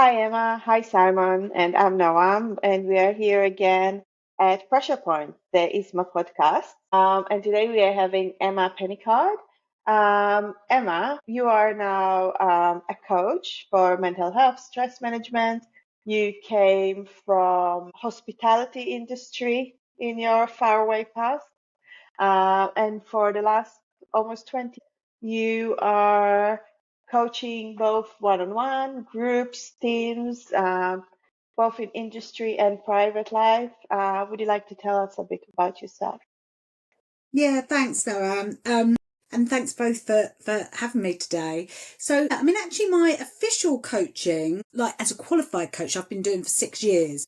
Hi Emma, hi Simon, and I'm Noam, and we are here again at Pressure Point, the ISMA podcast. And today we are having Emma Pennycard. Emma, you are now a coach for mental health, stress management. You came from hospitality industry in your faraway past, and for the last almost 20, you are coaching both one-on-one, groups, teams, both in industry and private life. Would you like to tell us a bit about yourself? Yeah, thanks, Noam. And thanks both for having me today. So, I mean, actually, my official coaching, like as a qualified coach, I've been doing for 6 years.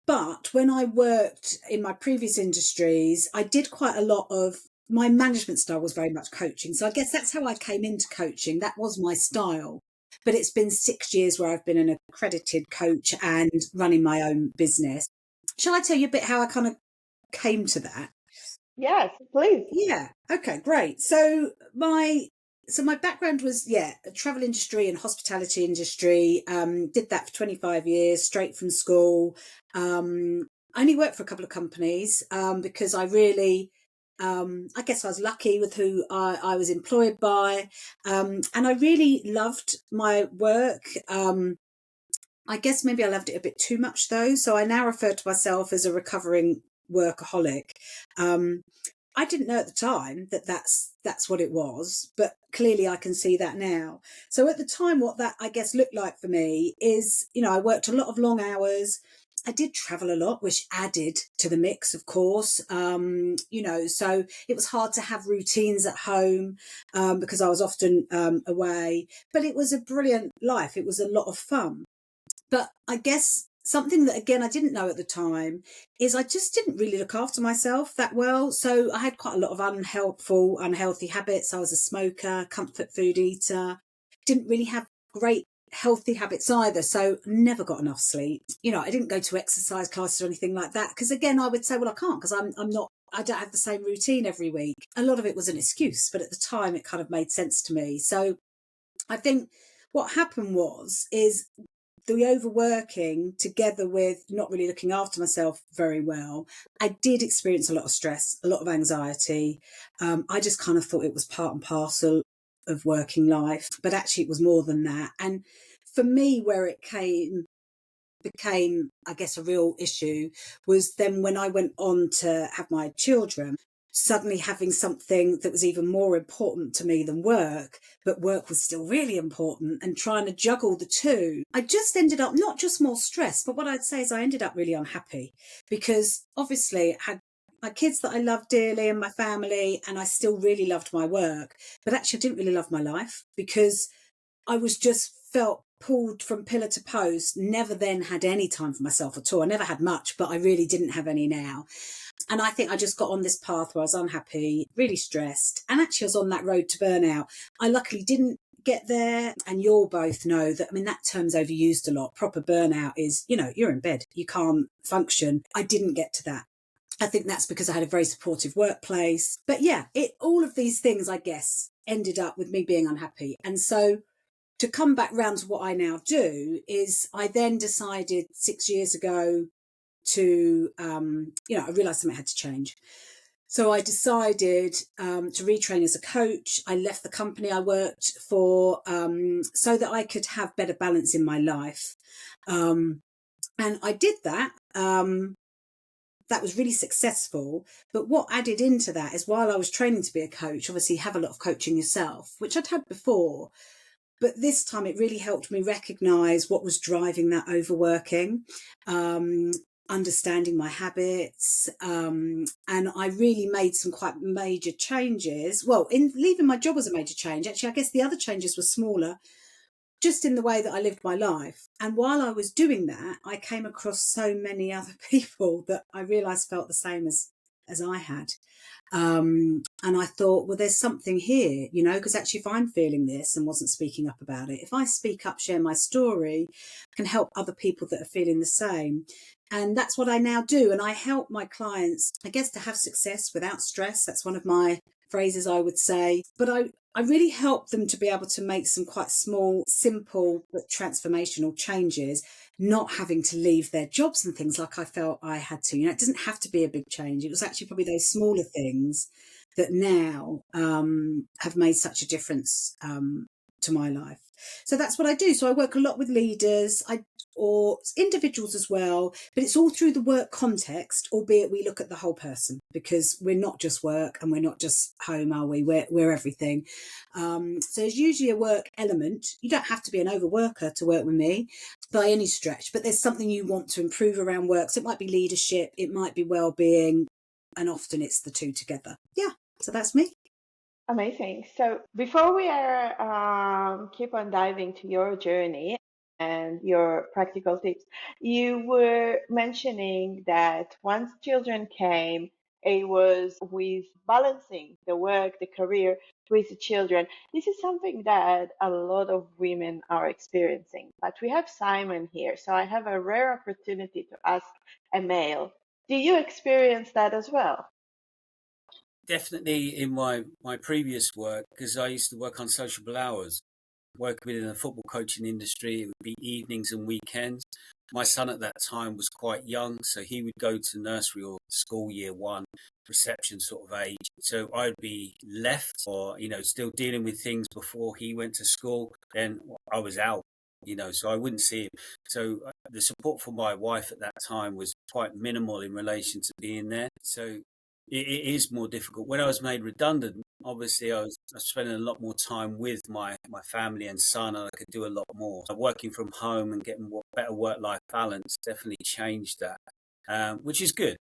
But when I worked in my previous industries, I did quite a lot of my management style was very much coaching. So I guess that's how I came into coaching. That was my style. But it's been 6 years where I've been an accredited coach and running my own business. Shall I tell you a bit how I kind of came to that? Yes, please. Yeah. Okay, great. So my background was, yeah, travel industry and hospitality industry. Did that for 25 years straight from school. I only worked for a couple of companies because I guess I was lucky with who I was employed by. And I really loved my work. I guess maybe I loved it a bit too much though. So I now refer to myself as a recovering workaholic. Um, I didn't know at the time that that's what it was, but clearly I can see that now. So at the time, what that I guess looked like for me is, I worked a lot of long hours. I did travel a lot, which added to the mix, of course. So it was hard to have routines at home because I was often away. But it was a brilliant life. It was a lot of fun. But I guess something that, again, I didn't know at the time is I just didn't really look after myself that well. So I had quite a lot of unhealthy habits. I was a smoker, comfort food eater, didn't really have great healthy habits either. So never got enough sleep. I didn't go to exercise classes or anything like that. Because again, I would say, well, I can't because I'm not. I don't have the same routine every week. A lot of it was an excuse, but at the time it kind of made sense to me. So I think what happened is the overworking together with not really looking after myself very well, I did experience a lot of stress, a lot of anxiety. I just kind of thought it was part and parcel of working life, but actually it was more than that. And for me, where it became, I guess, a real issue was then when I went on to have my children, suddenly having something that was even more important to me than work, but work was still really important and trying to juggle the two. I just ended up not just more stressed, but what I'd say is I ended up really unhappy because obviously I had my kids that I loved dearly and my family, and I still really loved my work. But actually, I didn't really love my life because I was just felt pulled from pillar to post, never then had any time for myself at all. I never had much, but I really didn't have any now. And I think I just got on this path where I was unhappy, really stressed, and actually I was on that road to burnout. I luckily didn't get there, and you'll both know that. I mean, that term's overused a lot. Proper burnout is, you're in bed, you can't function. I didn't get to that. I think that's because I had a very supportive workplace. But yeah, it all of these things, I guess, ended up with me being unhappy. And so to come back round to what I now do is I then decided 6 years ago I realised something had to change. So I decided to retrain as a coach. I left the company I worked for so that I could have better balance in my life. And I did that. That was really successful. But what added into that is while I was training to be a coach, obviously you have a lot of coaching yourself, which I'd had before. But this time it really helped me recognize what was driving that overworking, um, understanding my habits. And I really made some quite major changes. Well, in leaving my job was a major change. Actually, I guess the other changes were smaller, just in the way that I lived my life. And while I was doing that, I came across so many other people that I realized felt the same as I had. And I thought, well, there's something here, because actually, if I'm feeling this and wasn't speaking up about it, if I speak up, share my story, I can help other people that are feeling the same. And that's what I now do. And I help my clients, I guess, to have success without stress. That's one of my phrases I would say. But I really help them to be able to make some quite small, simple, but transformational changes, not having to leave their jobs and things like I felt I had to. It doesn't have to be a big change. It was actually probably those smaller things that now have made such a difference to my life. So that's what I do. So I work a lot with leaders, or individuals as well, but it's all through the work context, albeit we look at the whole person, because we're not just work and we're not just home, are we? We're everything. So there's usually a work element. You don't have to be an overworker to work with me by any stretch, but there's something you want to improve around work. So it might be leadership, it might be well-being, and often it's the two together. Yeah, so that's me. Amazing. So before we keep on diving to your journey and your practical tips, you were mentioning that once children came, it was with balancing the work, the career with the children. This is something that a lot of women are experiencing. But we have Simon here, so I have a rare opportunity to ask a male. Do you experience that as well? Definitely in my previous work, because I used to work on sociable hours, work within the football coaching industry. It would be evenings and weekends. My son at that time was quite young, so he would go to nursery or school year one, reception sort of age. So I'd be left or, still dealing with things before he went to school. Then I was out, so I wouldn't see him. So the support from my wife at that time was quite minimal in relation to being there. So it is more difficult. When I was made redundant, obviously I was spending a lot more time with my family and son, and I could do a lot more. So working from home and getting better work-life balance definitely changed that, which is good,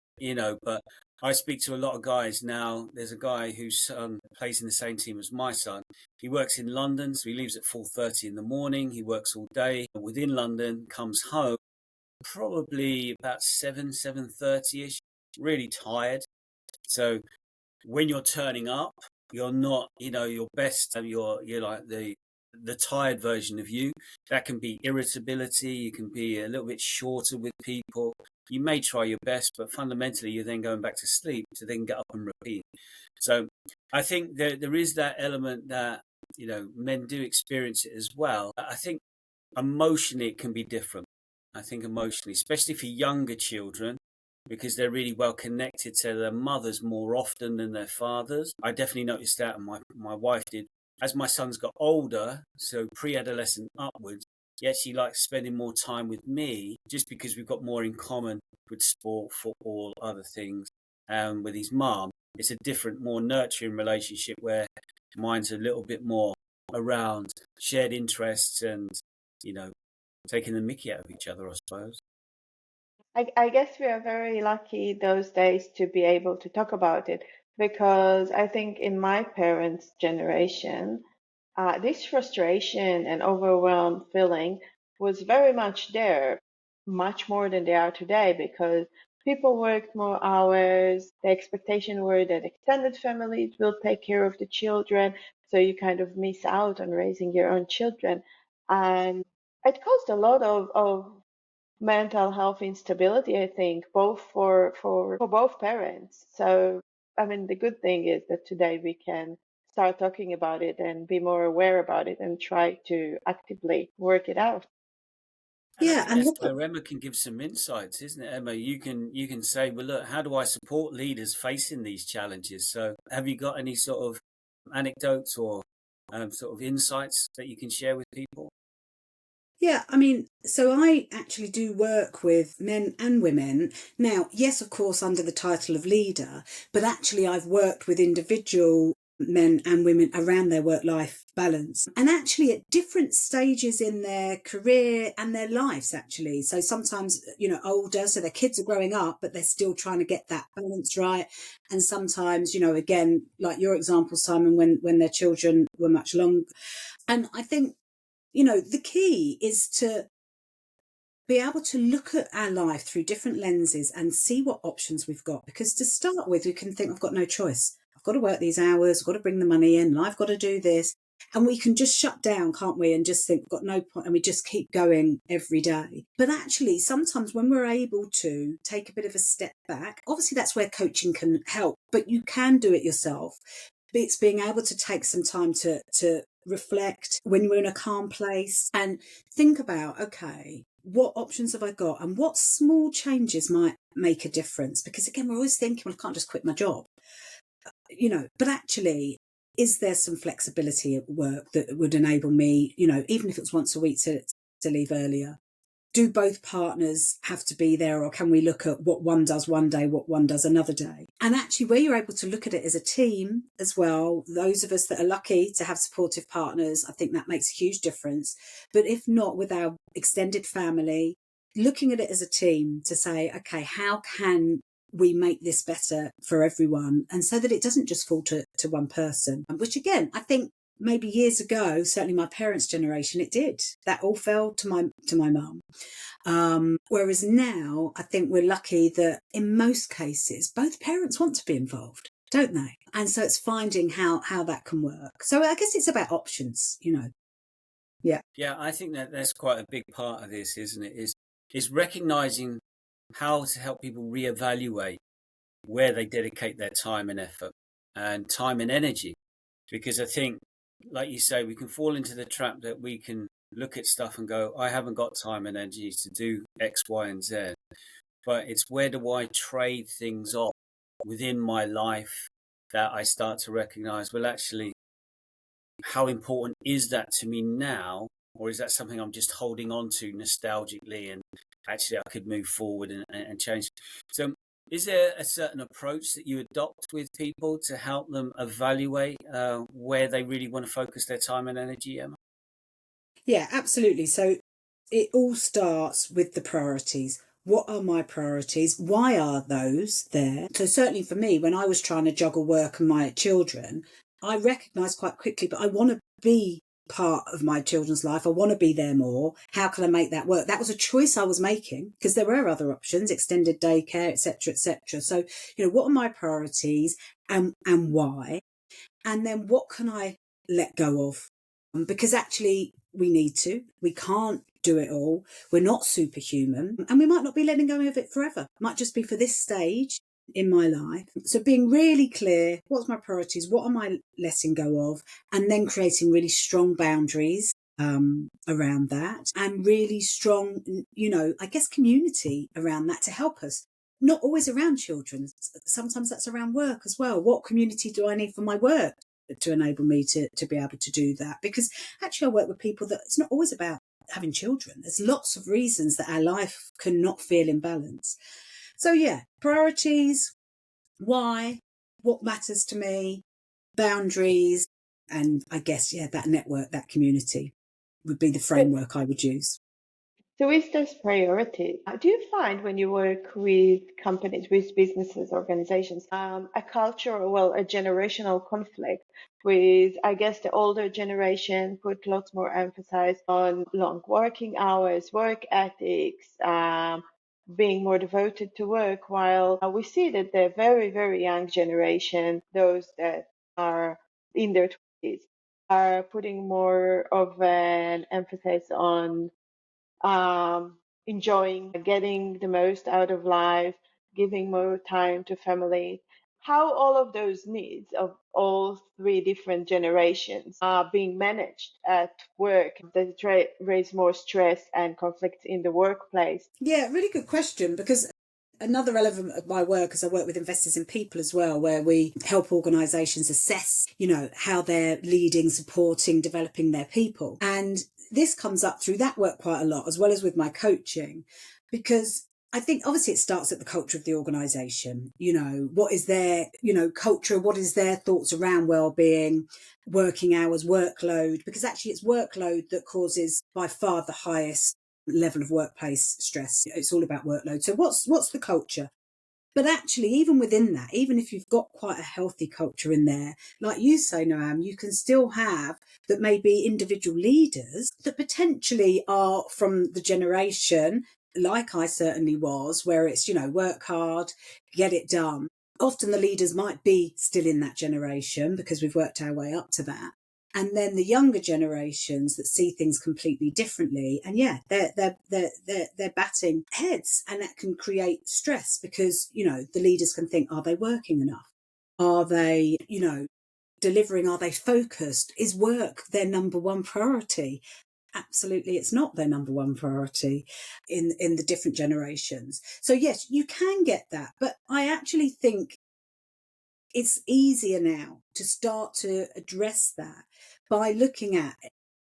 But I speak to a lot of guys now. There's a guy whose son plays in the same team as my son. He works in London, so he leaves at 4:30 in the morning. He works all day within London, comes home probably about 7:30ish, really tired. So when you're turning up, you're not, your best. You're like the tired version of you. That can be irritability. You can be a little bit shorter with people. You may try your best, but fundamentally, you're then going back to sleep to then get up and repeat. So I think there is that element that men do experience it as well. I think emotionally it can be different. I think emotionally, especially for younger children, because they're really well connected to their mothers more often than their fathers. I definitely noticed that, and my wife did. As my sons got older, so pre-adolescent upwards, he actually likes spending more time with me just because we've got more in common with sport, football, other things. With his mum, it's a different, more nurturing relationship where mine's a little bit more around shared interests and, you know, taking the mickey out of each other, I suppose. I guess we are very lucky those days to be able to talk about it because I think in my parents' generation, this frustration and overwhelmed feeling was very much there, much more than they are today because people worked more hours. The expectation were that extended families will take care of the children, so you kind of miss out on raising your own children. And it caused a lot of mental health instability, I think, both for both parents. So, I mean, the good thing is that today we can start talking about it and be more aware about it and try to actively work it out. And I Yeah, think and that's look, where Emma can give some insights, isn't it, Emma? You can say, well, look, how do I support leaders facing these challenges? So, have you got any sort of anecdotes or sort of insights that you can share with people? yeah, I mean, so I actually do work with men and women. Now, yes, of course, under the title of leader, but actually, I've worked with individual men and women around their work life balance and actually at different stages in their career and their lives, actually. So sometimes, older, so their kids are growing up, but they're still trying to get that balance right. And sometimes, again, like your example, Simon, when their children were much longer. And I think the key is to be able to look at our life through different lenses and see what options we've got. Because to start with, we can think, I've got no choice. I've got to work these hours, I've got to bring the money in, and I've got to do this. And we can just shut down, can't we? And just think, we've got no point. And we just keep going every day. But actually, sometimes when we're able to take a bit of a step back, obviously that's where coaching can help, but you can do it yourself. It's being able to take some time to reflect when we're in a calm place and think about, okay, what options have I got and what small changes might make a difference? Because again, we're always thinking, well, I can't just quit my job, but actually, is there some flexibility at work that would enable me, even if it's once a week, to leave earlier? Do both partners have to be there, or can we look at what one does one day, what one does another day? And actually, where you're able to look at it as a team as well, those of us that are lucky to have supportive partners, I think that makes a huge difference. But if not, with our extended family, looking at it as a team to say, okay, how can we make this better for everyone, and so that it doesn't just fall to one person, which again, I think maybe years ago, certainly my parents' generation, it did. That all fell to my mum. Whereas now, I think we're lucky that in most cases, both parents want to be involved, don't they? And so it's finding how that can work. So I guess it's about options, Yeah. Yeah, I think that's quite a big part of this, isn't it? Is recognizing how to help people reevaluate where they dedicate their time and effort and time and energy. Because I think, like you say, we can fall into the trap that we can look at stuff and go, I haven't got time and energy to do X, Y, and Z. But it's where do I trade things off within my life that I start to recognize, well, actually, how important is that to me now? Or is that something I'm just holding on to nostalgically and actually I could move forward and change? So is there a certain approach that you adopt with people to help them evaluate where they really want to focus their time and energy, Emma? Yeah, absolutely. So it all starts with the priorities. What are my priorities? Why are those there? So certainly for me, when I was trying to juggle work and my children, I recognised quite quickly, but I want to be part of my children's life. I want to be there more. How can I make that work? That was a choice I was making because there were other options, extended daycare, etc., etc. So, what are my priorities and why? And then what can I let go of? Because actually we need to. We can't do it all. We're not superhuman, and we might not be letting go of it forever. It might just be for this stage in my life. So being really clear, what's my priorities? What am I letting go of? And then creating really strong boundaries around that, and really strong, I guess, community around that to help us. Not always around children. Sometimes that's around work as well. What community do I need for my work to enable me to be able to do that? Because actually I work with people that it's not always about having children. There's lots of reasons that our life cannot feel in balance. So yeah, priorities, why, what matters to me, boundaries, and I guess, that network, that community would be the framework I would use. So with those priorities, do you find when you work with companies, with businesses, organizations, a culture, or well, a generational conflict with, I guess, the older generation put lots more emphasis on long working hours, work ethics, being more devoted to work, while we see that the very, very young generation, those that are in their 20s, are putting more of an emphasis on enjoying, getting the most out of life, giving more time to family. How all of those needs of all three different generations are being managed at work that raise more stress and conflict in the workplace. Yeah, really good question, because another element of my work is I work with investors in people as well, where we help organisations assess, how they're leading, supporting, developing their people. And this comes up through that work quite a lot, as well as with my coaching, because I think obviously it starts at the culture of the organisation. What is their, culture? What is their thoughts around well-being, working hours, workload? Because actually it's workload that causes by far the highest level of workplace stress. It's all about workload. So what's the culture? But actually, even within that, even if you've got quite a healthy culture in there, like you say, Noam, you can still have that maybe individual leaders that potentially are from the generation, like I certainly was, where it's, work hard, get it done. Often the leaders might be still in that generation because we've worked our way up to that. And then the younger generations that see things completely differently, and they're batting heads, and that can create stress because the leaders can think, are they working enough? Are they delivering? Are they focused? Is work their number one priority? Absolutely, it's not their number one priority in the different generations. So yes, you can get that, but I actually think it's easier now to start to address that by looking at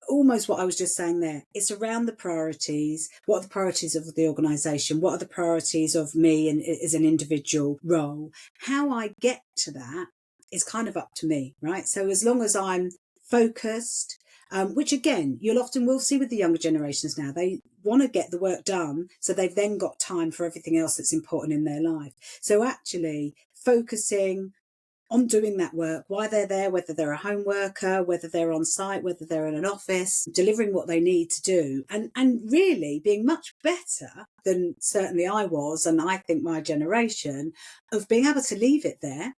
almost what I was just saying there. It's around the priorities. What are the priorities of the organisation? What are the priorities of me and as an individual role? How I get to that is kind of up to me, right? So as long as I'm focused, which again, you'll often will see with the younger generations now, they want to get the work done. So they've then got time for everything else that's important in their life. So actually focusing on doing that work, why they're there, whether they're a home worker, whether they're on site, whether they're in an office, delivering what they need to do, and really being much better than certainly I was, and I think my generation, of being able to leave it there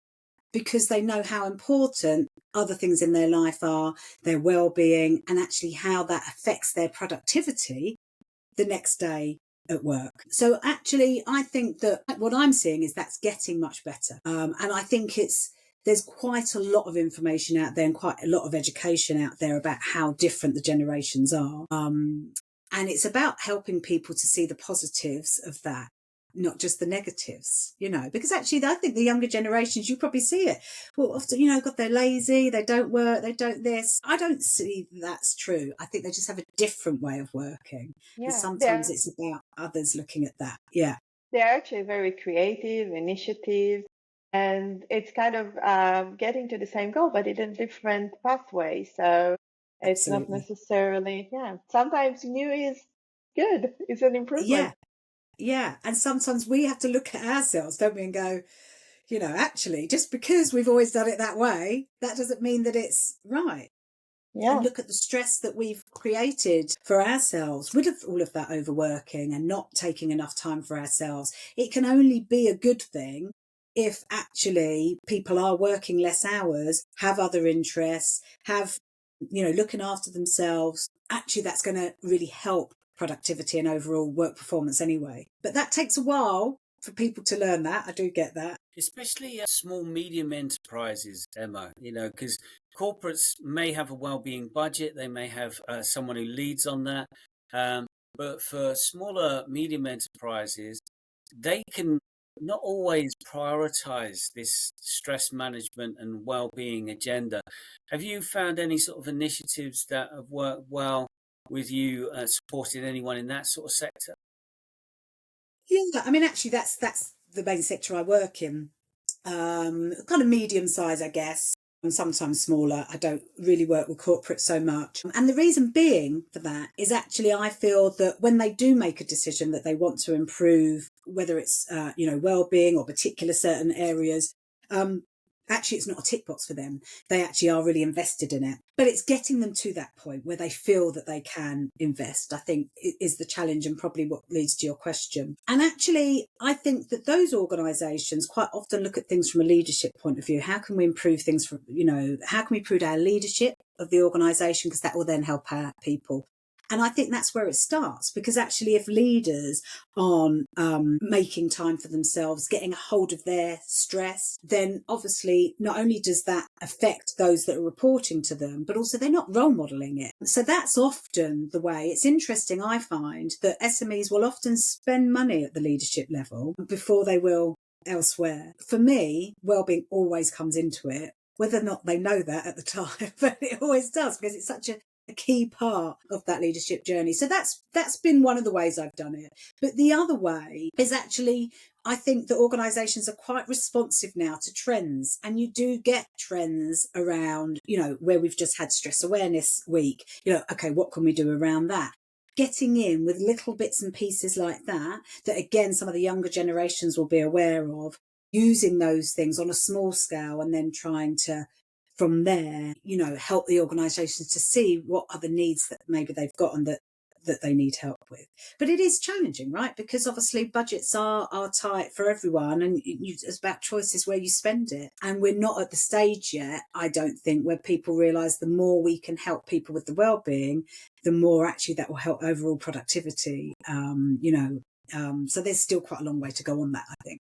because they know how important other things in their life are, their well-being, and actually how that affects their productivity the next day at work. So actually, I think that what I'm seeing is that's getting much better. And I think there's quite a lot of information out there and quite a lot of education out there about how different the generations are. And it's about helping people to see the positives of that, not just the negatives, because actually I think the younger generations, you probably see it. Well, often, God, they're lazy, they don't work, they don't this. I don't see that's true. I think they just have a different way of working. And Yeah, sometimes it's about others looking at that. Yeah. they're actually very creative, initiative, and it's kind of getting to the same goal, but in a different pathway. So it's not Absolutely. necessarily, yeah. Sometimes new is good. It's an improvement. Yeah. Yeah. And sometimes we have to look at ourselves, don't we, and go, actually, just because we've always done it that way, that doesn't mean that it's right. And Yeah. look at the stress that we've created for ourselves with all of that overworking and not taking enough time for ourselves. It can only be a good thing if actually people are working less hours, have other interests, have, looking after themselves. Actually, that's going to really help productivity and overall work performance anyway. But that takes a while for people to learn that. I do get that. Especially small, medium enterprises, Emma, because corporates may have a well-being budget, they may have someone who leads on that. But for smaller, medium enterprises, they can not always prioritize this stress management and well-being agenda. Have you found any sort of initiatives that have worked well with you supporting anyone in that sort of sector? Yeah, I mean, actually, that's the main sector I work in. Kind of medium size, I guess, and sometimes smaller. I don't really work with corporate so much. And the reason being for that is actually I feel that when they do make a decision that they want to improve, whether it's, well-being or particular certain areas, actually it's not a tick box for them. They actually are really invested in it. But it's getting them to that point where they feel that they can invest, I think, is the challenge and probably what leads to your question. And actually, I think that those organisations quite often look at things from a leadership point of view. How can we improve things from, how can we improve our leadership of the organisation? Because that will then help our people. And I think that's where it starts, because actually if leaders aren't making time for themselves, getting a hold of their stress, then obviously not only does that affect those that are reporting to them, but also they're not role modelling it. So that's often the way. It's interesting, I find, that SMEs will often spend money at the leadership level before they will elsewhere. For me, wellbeing always comes into it, whether or not they know that at the time, but it always does, because it's such a key part of that leadership journey. So that's been one of the ways I've done it. But the other way is actually, I think that organisations are quite responsive now to trends, and you do get trends around, where we've just had Stress Awareness Week. Okay, what can we do around that? Getting in with little bits and pieces like that again, some of the younger generations will be aware of, using those things on a small scale and then trying to, from there, help the organisations to see what other needs that maybe they've got and that they need help with. But it is challenging, right? Because obviously budgets are tight for everyone, and it's about choices where you spend it. And we're not at the stage yet, I don't think, where people realise the more we can help people with the well-being, the more actually that will help overall productivity. So there's still quite a long way to go on that, I think.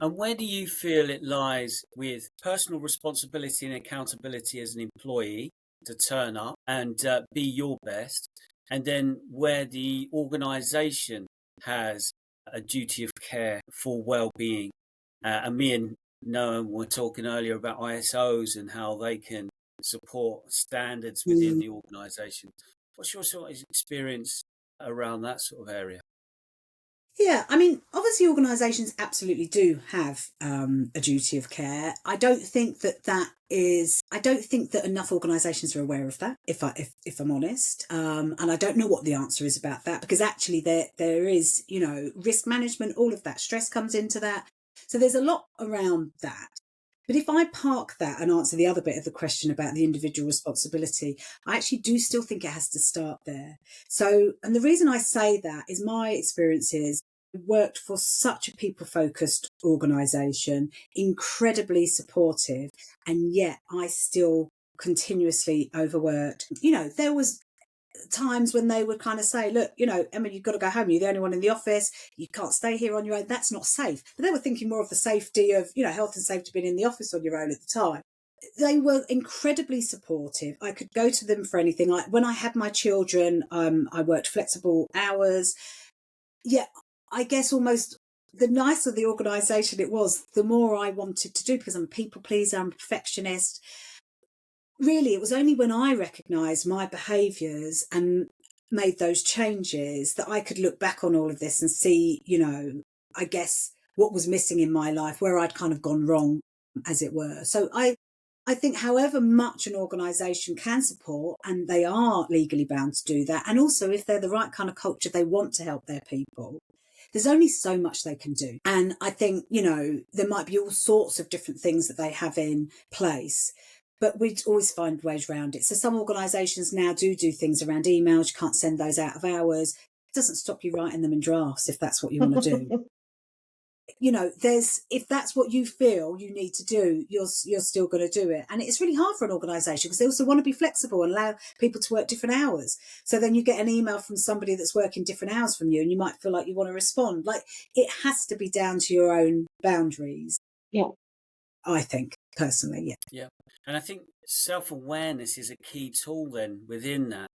And where do you feel it lies with personal responsibility and accountability as an employee to turn up and be your best? And then where the organisation has a duty of care for well-being. And me and Noam were talking earlier about ISOs and how they can support standards within the organisation. What's your sort of experience around that sort of area? Yeah, I mean, obviously, organisations absolutely do have a duty of care. I don't think that I don't think that enough organisations are aware of that. If I'm honest, and I don't know what the answer is about that, because actually there is, you know, risk management, all of that stress comes into that. So there's a lot around that. But if I park that and answer the other bit of the question about the individual responsibility, I actually do still think it has to start there. So, and the reason I say that is my experience is I worked for such a people focused organisation, incredibly supportive, and yet I still continuously overworked. You know, there was times when they would kind of say, look, you know, Emma, you've got to go home. You're the only one in the office. You can't stay here on your own. That's not safe. But they were thinking more of the safety of, you know, health and safety being in the office on your own at the time. They were incredibly supportive. I could go to them for anything. Like when I had my children, I worked flexible hours. Yeah, I guess almost the nicer the organisation it was, the more I wanted to do, because I'm a people pleaser, I'm a perfectionist. Really, it was only when I recognised my behaviours and made those changes that I could look back on all of this and see, you know, I guess what was missing in my life, where I'd kind of gone wrong, as it were. So I think however much an organisation can support, and they are legally bound to do that, and also if they're the right kind of culture, they want to help their people, there's only so much they can do. And I think, you know, there might be all sorts of different things that they have in place, but we always find ways around it. So some organisations now do things around emails. You can't send those out of hours. It doesn't stop you writing them in drafts if that's what you want to do. You know, if that's what you feel you need to do, you're still going to do it. And it's really hard for an organisation because they also want to be flexible and allow people to work different hours. So then you get an email from somebody that's working different hours from you, and you might feel like you want to respond. Like, it has to be down to your own boundaries. Yeah. I think personally, yeah. Yeah, and I think self-awareness is a key tool then within that.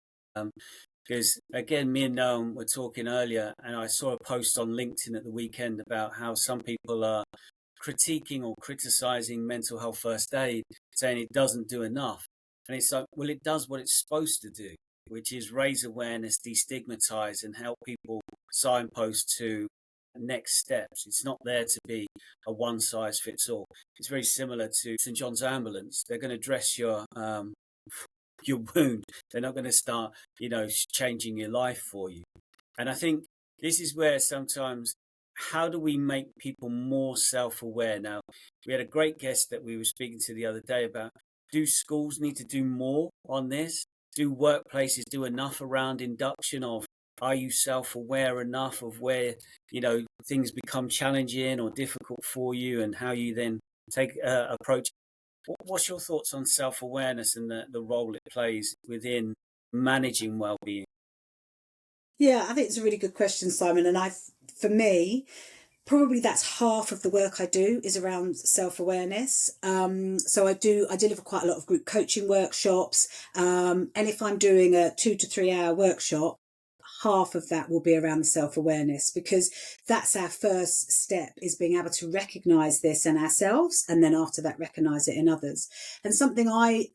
Because again, me and Noam were talking earlier, and I saw a post on LinkedIn at the weekend about how some people are critiquing or criticizing mental health first aid, saying it doesn't do enough. And it's like, well, it does what it's supposed to do, which is raise awareness, destigmatize, and help people signpost to next steps. It's not there to be a one size fits all. It's very similar to St. John's Ambulance. They're going to dress your wound. They're not going to start, you know, changing your life for you. And I think this is where sometimes, how do we make people more self-aware? Now, we had a great guest that we were speaking to the other day about, do schools need to do more on this? Do workplaces do enough around induction of, are you self-aware enough of where, you know, things become challenging or difficult for you, and how you then take approach? What's your thoughts on self-awareness and the role it plays within managing well-being? Yeah, I think it's a really good question, Simon. And for me, probably that's half of the work I do is around self-awareness. So I deliver quite a lot of group coaching workshops. And if I'm doing a 2 to 3 hour workshop, half of that will be around the self-awareness, because that's our first step, is being able to recognize this in ourselves, and then after that recognize it in others. And something I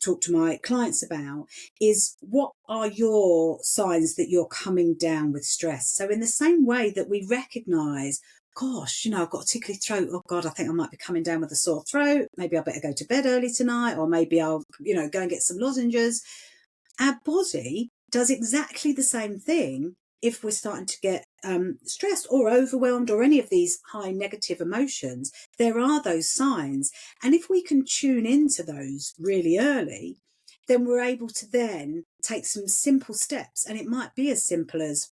talk to my clients about is, what are your signs that you're coming down with stress? So in the same way that we recognize, gosh, you know, I've got a tickly throat. Oh God, I think I might be coming down with a sore throat. Maybe I better go to bed early tonight, or maybe I'll, you know, go and get some lozenges. Our body does exactly the same thing if we're starting to get stressed or overwhelmed or any of these high negative emotions. There are those signs. And if we can tune into those really early, then we're able to then take some simple steps. And it might be as simple as,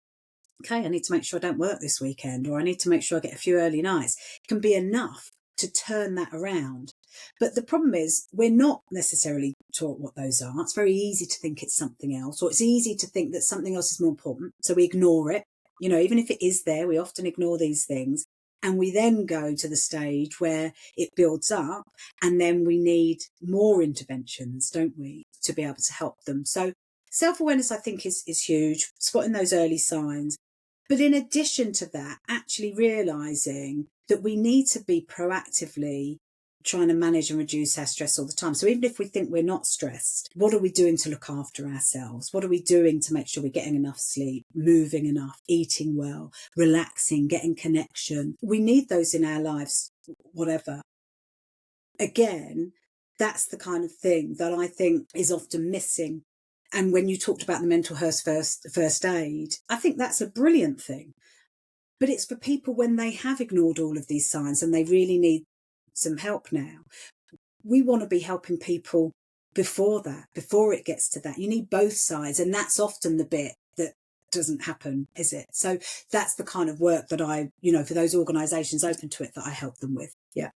okay, I need to make sure I don't work this weekend, or I need to make sure I get a few early nights. It can be enough to turn that around. But the problem is, we're not necessarily taught what those are. It's very easy to think it's something else, or it's easy to think that something else is more important. So we ignore it. You know, even if it is there, we often ignore these things. And we then go to the stage where it builds up, and then we need more interventions, don't we, to be able to help them. So self-awareness, I think, is huge, spotting those early signs. But in addition to that, actually realizing that we need to be proactively trying to manage and reduce our stress all the time. So even if we think we're not stressed, what are we doing to look after ourselves? What are we doing to make sure we're getting enough sleep, moving enough, eating well, relaxing, getting connection? We need those in our lives, whatever. Again, that's the kind of thing that I think is often missing. And when you talked about the mental health first aid, I think that's a brilliant thing. But it's for people when they have ignored all of these signs and they really need some help now. We want to be helping people before that, before it gets to that. You need both sides, and that's often the bit that doesn't happen, is it? So that's the kind of work that I, for those organisations open to it, that I help them with. Yeah.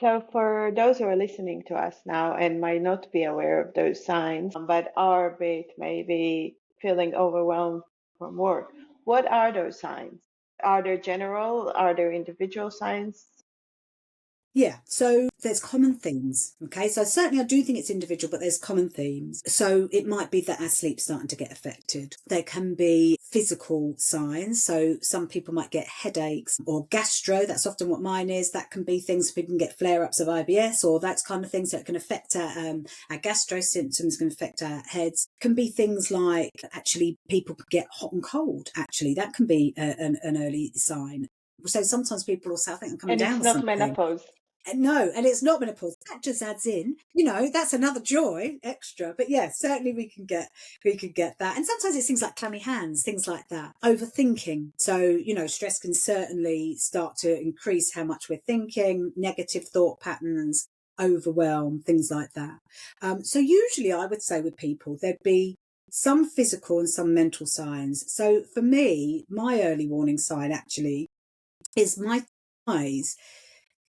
So for those who are listening to us now and might not be aware of those signs, but are a bit maybe feeling overwhelmed from work, what are those signs? Are there general, are there individual signs? Yeah, so there's common themes. Okay, so certainly I do think it's individual, but there's common themes. So it might be that our sleep's starting to get affected. There can be physical signs. So some people might get headaches or gastro. That's often what mine is. That can be things people can get flare-ups of IBS or that kind of thing. So it can affect our gastro symptoms, can affect our heads. Can be things like actually people can get hot and cold. Actually, that can be an early sign. So sometimes people will say, I think I'm coming And down it's with not something. menopause. No, and it's not menopause. That just adds in, that's another joy extra. But yeah, certainly we can get that. And sometimes it's things like clammy hands, things like that. Overthinking. So, stress can certainly start to increase how much we're thinking, negative thought patterns, overwhelm, things like that. So usually I would say with people, there'd be some physical and some mental signs. So for me, my early warning sign actually is my eyes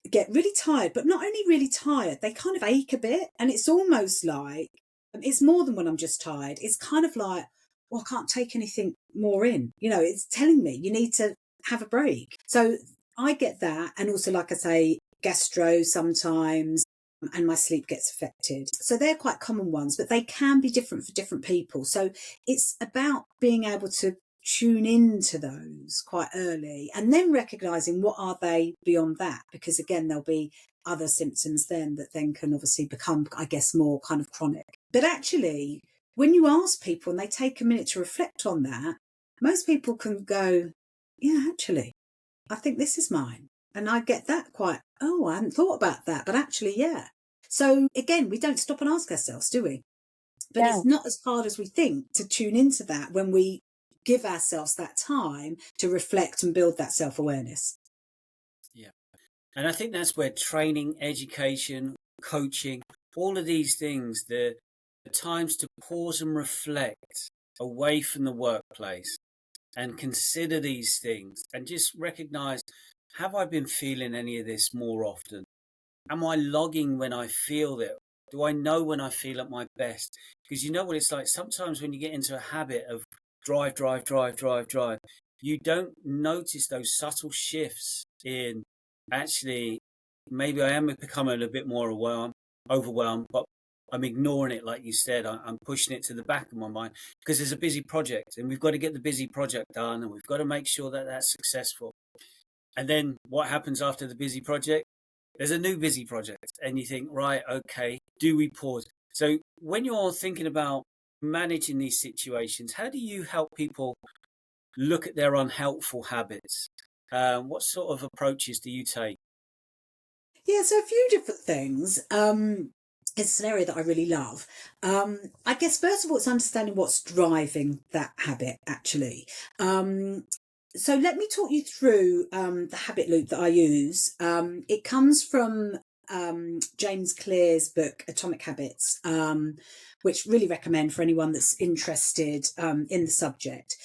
get really tired, but not only really tired, they kind of ache a bit. And it's almost like, it's more than when I'm just tired. It's kind of like, well, I can't take anything more in. It's telling me you need to have a break. So I get that. And also, like I say, gastro sometimes, and my sleep gets affected. So they're quite common ones, but they can be different for different people. So it's about being able to tune into those quite early and then recognizing what are they beyond that, because again there'll be other symptoms then that then can obviously become, I guess, more kind of chronic. But actually when you ask people and they take a minute to reflect on that, most people can go, yeah, actually I think this is mine. And I get that quite, oh, I hadn't thought about that, but actually yeah. So again, we don't stop and ask ourselves, do we? But Yeah. it's not as hard as we think to tune into that when we give ourselves that time to reflect and build that self-awareness. Yeah. And I think that's where training, education, coaching, all of these things, the times to pause and reflect away from the workplace and consider these things and just recognize, have I been feeling any of this more often? Am I logging when I feel it? Do I know when I feel at my best? Because you know what it's like. Sometimes when you get into a habit of drive, drive, drive, drive, drive, you don't notice those subtle shifts in actually, maybe I am becoming a bit more overwhelmed, but I'm ignoring it, like you said. I'm pushing it to the back of my mind because there's a busy project and we've got to get the busy project done and we've got to make sure that that's successful. And then what happens after the busy project? There's a new busy project and you think, right, okay, do we pause? So when you're thinking about managing these situations, how do you help people look at their unhelpful habits? What sort of approaches do you take? Yeah, so a few different things. It's an area that I really love. I guess first of all, it's understanding what's driving that habit actually. So let me talk you through the habit loop that I use. It comes from James Clear's book Atomic Habits, which really recommend for anyone that's interested in the subject.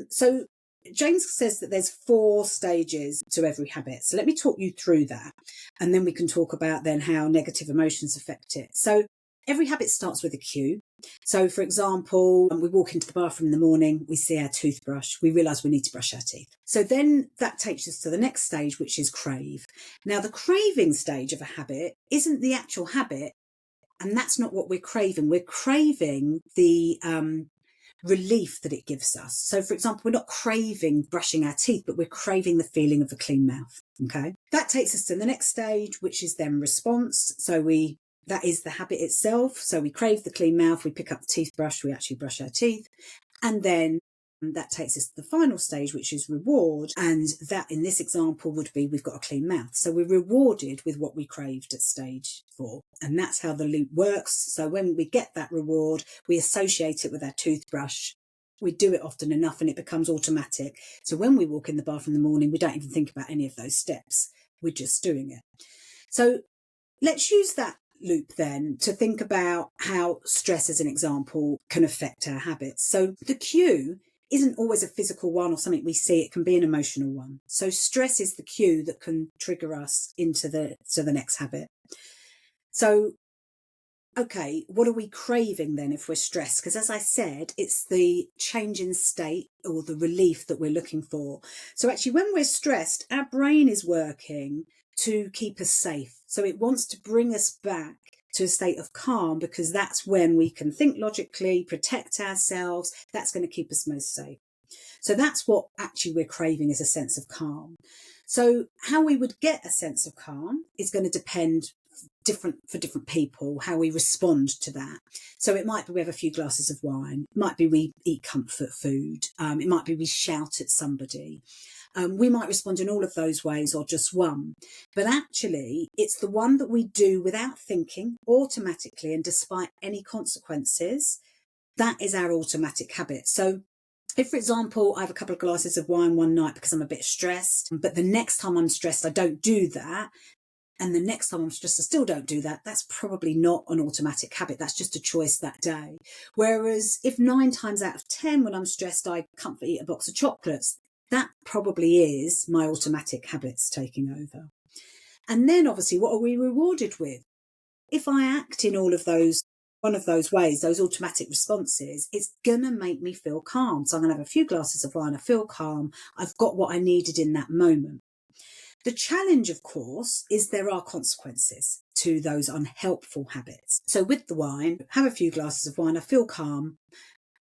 So James says that there's 4 stages to every habit. So let me talk you through that. And then we can talk about then how negative emotions affect it. So every habit starts with a cue. So, for example, we walk into the bathroom in the morning, we see our toothbrush, we realise we need to brush our teeth. So then that takes us to the next stage, which is crave. Now, the craving stage of a habit isn't the actual habit, and that's not what we're craving. We're craving the relief that it gives us. So, for example, we're not craving brushing our teeth, but we're craving the feeling of a clean mouth. Okay, that takes us to the next stage, which is then response. So that is the habit itself. So we crave the clean mouth, we pick up the toothbrush, we actually brush our teeth. And then that takes us to the final stage, which is reward. And that in this example would be we've got a clean mouth. So we're rewarded with what we craved at stage 4. And that's how the loop works. So when we get that reward, we associate it with our toothbrush. We do it often enough and it becomes automatic. So when we walk in the bathroom in the morning, we don't even think about any of those steps. We're just doing it. So let's use that loop then to think about how stress, as an example, can affect our habits. So the cue isn't always a physical one or something we see, it can be an emotional one. So stress is the cue that can trigger us into the next habit. So, okay, what are we craving then if we're stressed? Because as I said, it's the change in state or the relief that we're looking for. So actually, when we're stressed, our brain is working to keep us safe. So it wants to bring us back to a state of calm, because that's when we can think logically, protect ourselves. That's going to keep us most safe. So that's what actually we're craving, is a sense of calm. So how we would get a sense of calm is going to depend for different people, how we respond to that. So it might be we have a few glasses of wine, it might be we eat comfort food, it might be we shout at somebody. We might respond in all of those ways or just one. But actually, it's the one that we do without thinking, automatically, and despite any consequences. That is our automatic habit. So if, for example, I have a couple of glasses of wine one night because I'm a bit stressed, but the next time I'm stressed, I don't do that, and the next time I'm stressed, I still don't do that, that's probably not an automatic habit. That's just a choice that day. Whereas if 9 times out of 10 when I'm stressed, I comfort eat a box of chocolates, that probably is my automatic habits taking over. And then obviously, what are we rewarded with? If I act in all of those, one of those ways, those automatic responses, it's going to make me feel calm. So I'm going to have a few glasses of wine, I feel calm, I've got what I needed in that moment. The challenge, of course, is there are consequences to those unhelpful habits. So with the wine, have a few glasses of wine, I feel calm,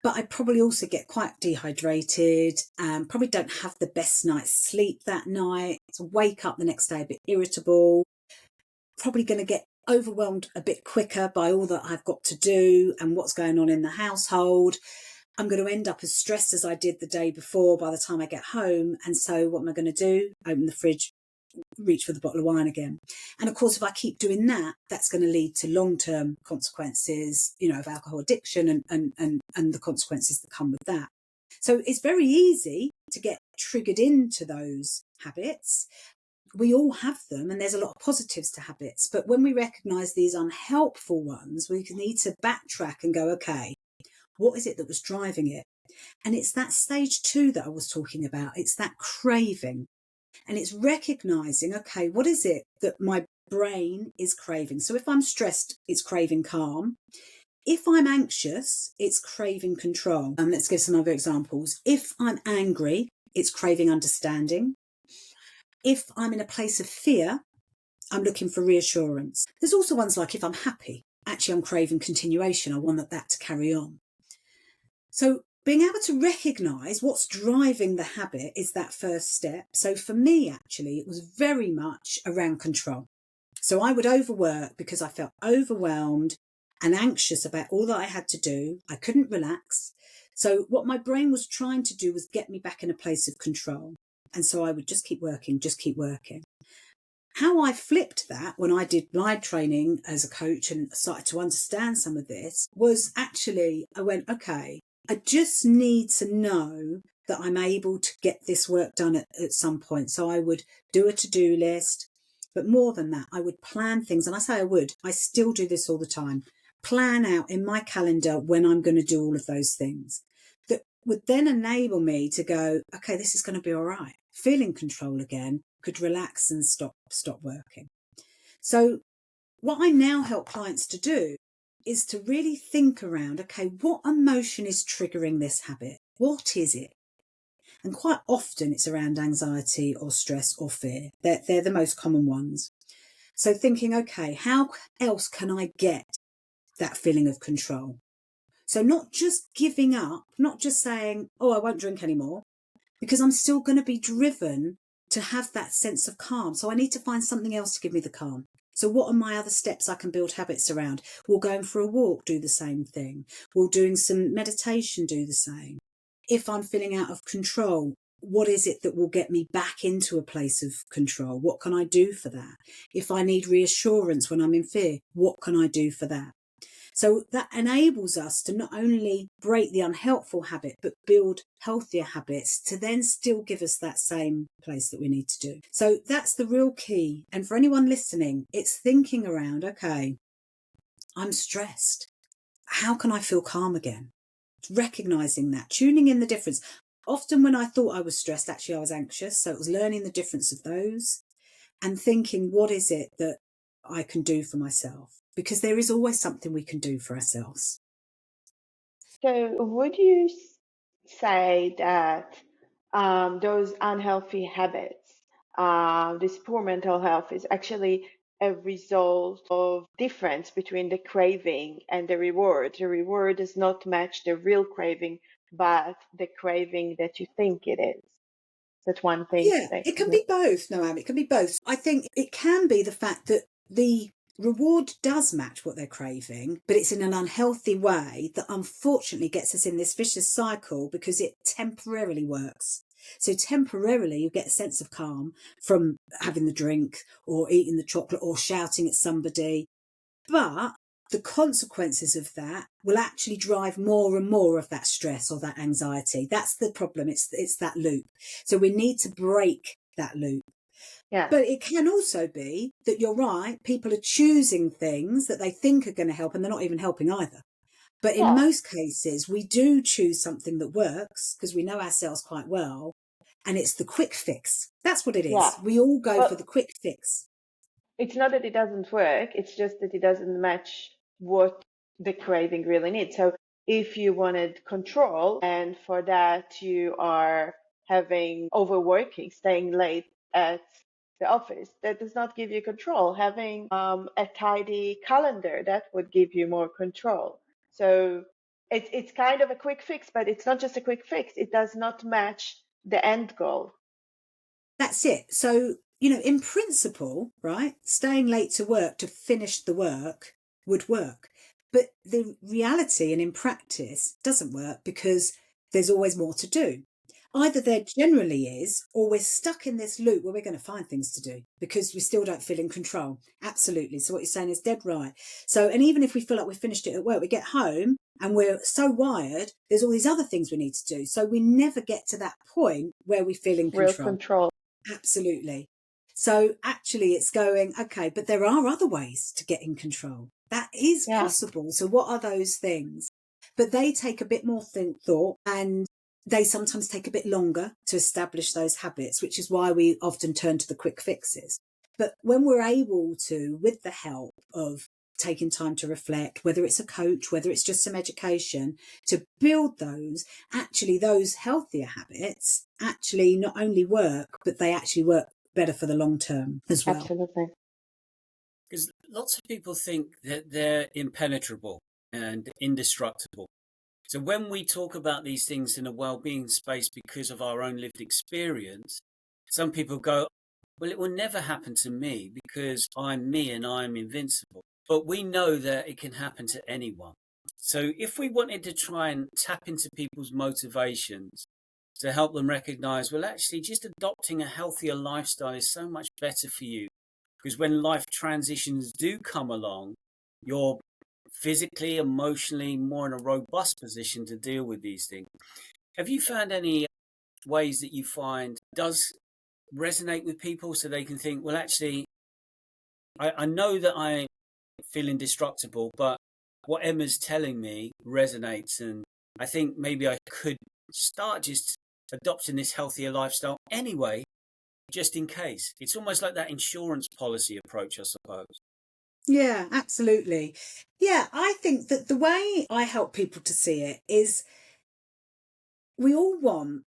but I probably also get quite dehydrated, probably don't have the best night's sleep that night, so wake up the next day a bit irritable, probably going to get overwhelmed a bit quicker by all that I've got to do and what's going on in the household. I'm going to end up as stressed as I did the day before by the time I get home. And so what am I going to do? Open the fridge, reach for the bottle of wine again. And of course, if I keep doing that, that's going to lead to long-term consequences, of alcohol addiction and the consequences that come with that. So it's very easy to get triggered into those habits. We all have them, and there's a lot of positives to habits. But when we recognize these unhelpful ones, we need to backtrack and go, okay, what is it that was driving it? And it's that stage 2 that I was talking about. It's that craving. And it's recognizing, okay, what is it that my brain is craving? So if I'm stressed, it's craving calm. If I'm anxious, it's craving control. Let's give some other examples. If I'm angry, it's craving understanding. If I'm in a place of fear, I'm looking for reassurance. There's also ones like if I'm happy, actually I'm craving continuation. I want that to carry on. So being able to recognise what's driving the habit is that first step. So for me, actually, it was very much around control. So I would overwork because I felt overwhelmed and anxious about all that I had to do. I couldn't relax. So what my brain was trying to do was get me back in a place of control. And so I would just keep working, just keep working. How I flipped that when I did my training as a coach and started to understand some of this was actually, I went, okay, I just need to know that I'm able to get this work done at some point. So I would do a to-do list, but more than that, I would plan things. And I still do this all the time, plan out in my calendar when I'm going to do all of those things. That would then enable me to go, okay, this is going to be all right. Feel in control again, could relax and stop working. So what I now help clients to do is to really think around, okay, what emotion is triggering this habit? What is it? And quite often it's around anxiety or stress or fear. They're the most common ones. So thinking, okay, how else can I get that feeling of control? So not just giving up, not just saying, oh, I won't drink anymore, because I'm still going to be driven to have that sense of calm. So I need to find something else to give me the calm. So what are my other steps I can build habits around? Will going for a walk do the same thing? Will doing some meditation do the same? If I'm feeling out of control, what is it that will get me back into a place of control? What can I do for that? If I need reassurance when I'm in fear, what can I do for that? So that enables us to not only break the unhelpful habit, but build healthier habits to then still give us that same place that we need to do. So that's the real key. And for anyone listening, it's thinking around, okay, I'm stressed. How can I feel calm again? Recognizing that, tuning in the difference. Often when I thought I was stressed, actually I was anxious. So it was learning the difference of those and thinking, what is it that I can do for myself? Because there is always something we can do for ourselves. So would you say that those unhealthy habits, this poor mental health is actually a result of difference between the craving and the reward? The reward does not match the real craving, but the craving that you think it is. That's one thing to Yeah, say. it can be both, Noam. It can be both. I think it can be the fact that the reward does match what they're craving, but it's in an unhealthy way that unfortunately gets us in this vicious cycle because it temporarily works. So temporarily you get a sense of calm from having the drink or eating the chocolate or shouting at somebody. But the consequences of that will actually drive more and more of that stress or that anxiety. That's the problem. It's that loop. So we need to break that loop. Yeah. But it can also be that you're right. People are choosing things that they think are going to help and they're not even helping either. But in Yeah. most cases, we do choose something that works because we know ourselves quite well. And it's the quick fix. That's what it Yeah. is. We all go for Well, the quick fix. it's not that it doesn't work, it's just that it doesn't match what the craving really needs. So if you wanted control, and for that you are having overworking, staying late at the office, that does not give you control. Having a tidy calendar, that would give you more control. So it's kind of a quick fix, but it's not just a quick fix. It does not match the end goal. That's it. So, in principle, right, staying late to work to finish the work would work. But the reality and in practice doesn't work because there's always more to do. Either there generally is, or we're stuck in this loop where we're going to find things to do because we still don't feel in control. Absolutely. So what you're saying is dead right. So, and even if we feel like we finished it at work, we get home and we're so wired, there's all these other things we need to do. So we never get to that point where we feel in Real control. control. Absolutely. So actually it's going, okay, but there are other ways to get in control. That is Yeah. possible. So what are those things? But they take a bit more thought and they sometimes take a bit longer to establish those habits, which is why we often turn to the quick fixes. But when we're able to, with the help of taking time to reflect, whether it's a coach, whether it's just some education, to build those, actually those healthier habits actually not only work, but they actually work better for the long term as well. Absolutely. Because lots of people think that they're impenetrable and indestructible. So when we talk about these things in a well-being space because of our own lived experience, some people go, well, it will never happen to me because I'm me and I'm invincible. But we know that it can happen to anyone. So if we wanted to try and tap into people's motivations to help them recognize, well, actually, just adopting a healthier lifestyle is so much better for you. Because when life transitions do come along, you're physically, emotionally more in a robust position to deal with these things. Have you found any ways that you find does resonate with people so they can think, well, actually, I know that I feel indestructible, but what Emma's telling me resonates, and I think maybe I could start just adopting this healthier lifestyle anyway, just in case. It's almost like that insurance policy approach, I suppose. Yeah, absolutely. Yeah, I think that the way I help people to see it is we all want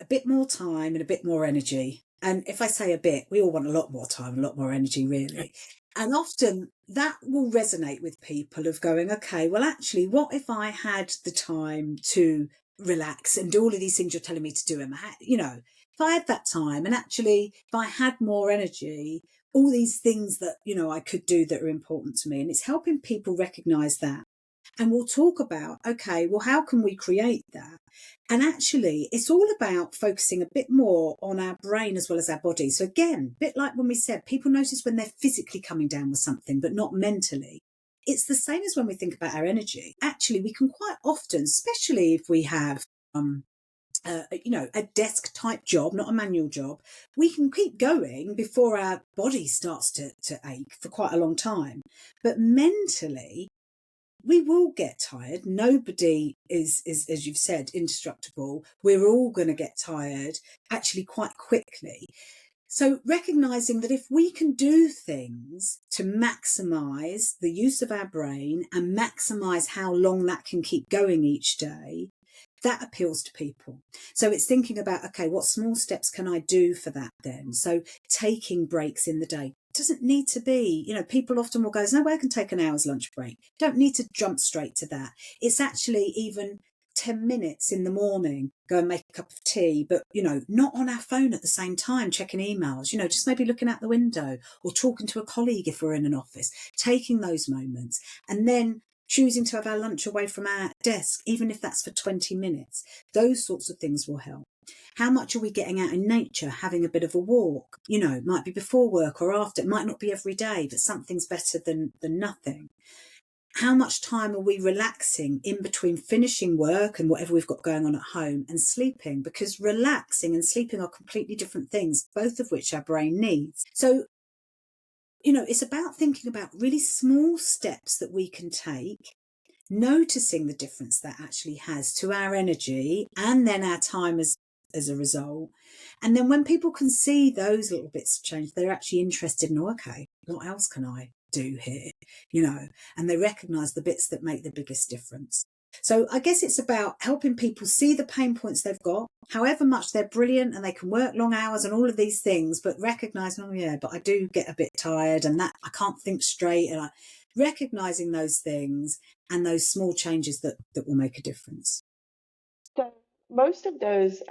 a bit more time and a bit more energy. And if I say a bit, we all want a lot more time, a lot more energy, really. And often that will resonate with people of going, okay, well, actually, what if I had the time to relax and do all of these things you're telling me to do? And if I had that time and actually, if I had more energy, all these things that, I could do that are important to me. And it's helping people recognize that. And we'll talk about, okay, well, how can we create that? And actually, it's all about focusing a bit more on our brain as well as our body. So again, a bit like when we said, people notice when they're physically coming down with something, but not mentally. It's the same as when we think about our energy. Actually, we can quite often, especially if we have, a desk type job, not a manual job, we can keep going before our body starts to ache for quite a long time. But mentally, we will get tired. Nobody is, as you've said, indestructible. We're all going to get tired actually quite quickly. So recognizing that if we can do things to maximize the use of our brain and maximize how long that can keep going each day, that appeals to people. So it's thinking about, okay, what small steps can I do for that then? So taking breaks in the day doesn't need to be, people often will go, there's no way I can take an hour's lunch break. Don't need to jump straight to that. It's actually even 10 minutes in the morning, go and make a cup of tea, but, not on our phone at the same time, checking emails, just maybe looking out the window or talking to a colleague if we're in an office, taking those moments and then choosing to have our lunch away from our desk, even if that's for 20 minutes. Those sorts of things will help. How much are we getting out in nature, having a bit of a walk? It might be before work or after. It might not be every day, but something's better than nothing. How much time are we relaxing in between finishing work and whatever we've got going on at home and sleeping? Because relaxing and sleeping are completely different things, both of which our brain needs. So, it's about thinking about really small steps that we can take, noticing the difference that actually has to our energy and then our time as a result. And then when people can see those little bits of change, they're actually interested in, okay, what else can I do here? And they recognize the bits that make the biggest difference. So I guess it's about helping people see the pain points they've got, however much they're brilliant and they can work long hours and all of these things, but recognizing, oh yeah, but I do get a bit tired and that I can't think straight, and recognizing those things and those small changes that will make a difference. So most of those